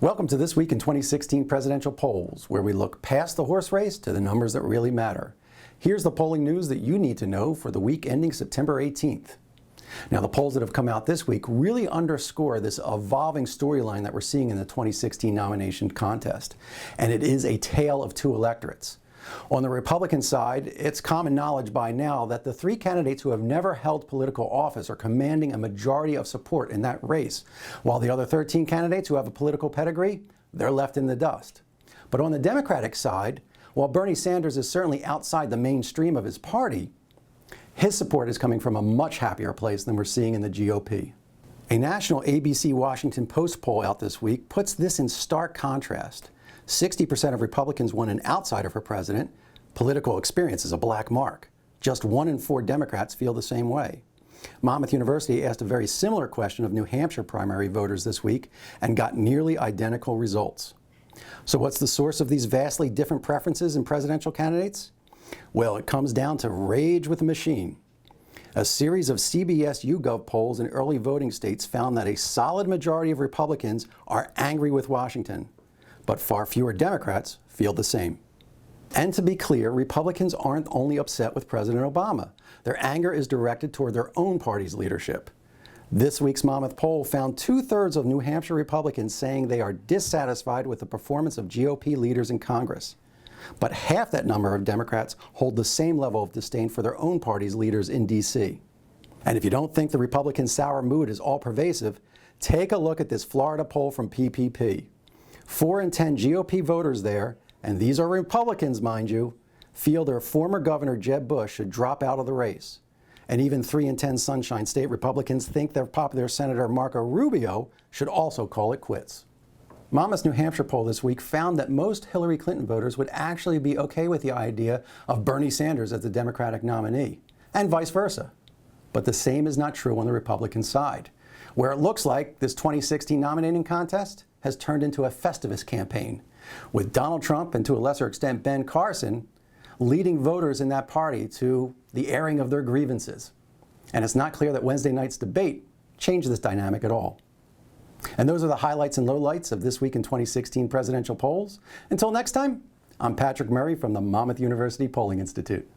Welcome to This Week in 2016 Presidential Polls, where we look past the horse race to the numbers that really matter. Here's the polling news that you need to know for the week ending September 18th. Now, the polls that have come out this week really underscore this evolving storyline that we're seeing in the 2016 nomination contest. And it is a tale of two electorates. On the Republican side, it's common knowledge by now that the three candidates who have never held political office are commanding a majority of support in that race, while the other 13 candidates who have a political pedigree, they're left in the dust. But on the Democratic side, while Bernie Sanders is certainly outside the mainstream of his party, his support is coming from a much happier place than we're seeing in the GOP. A national ABC Washington Post poll out this week puts this in stark contrast. 60% of Republicans want an outsider for president. Political experience is a black mark. Just 1 in 4 Democrats feel the same way. Monmouth University asked a very similar question of New Hampshire primary voters this week and got nearly identical results. So what's the source of these vastly different preferences in presidential candidates? Well, it comes down to rage with the machine. A series of CBS YouGov polls in early voting states found that a solid majority of Republicans are angry with Washington, but far fewer Democrats feel the same. And to be clear, Republicans aren't only upset with President Obama. Their anger is directed toward their own party's leadership. This week's Monmouth poll found 2/3 of New Hampshire Republicans saying they are dissatisfied with the performance of GOP leaders in Congress. But half that number of Democrats hold the same level of disdain for their own party's leaders in D.C. And if you don't think the Republican sour mood is all pervasive, take a look at this Florida poll from PPP. 4 in 10 GOP voters there, and these are Republicans, mind you, feel their former governor Jeb Bush should drop out of the race. And even 3 in 10 Sunshine State Republicans think their popular Senator Marco Rubio should also call it quits. Monmouth's New Hampshire poll this week found that most Hillary Clinton voters would actually be okay with the idea of Bernie Sanders as the Democratic nominee, and vice versa. But the same is not true on the Republican side, where it looks like this 2016 nominating contest has turned into a Festivus campaign, with Donald Trump and to a lesser extent Ben Carson leading voters in that party to the airing of their grievances. And it's not clear that Wednesday night's debate changed this dynamic at all. And those are the highlights and lowlights of This Week in 2016 presidential polls. Until next time, I'm Patrick Murray from the Monmouth University Polling Institute.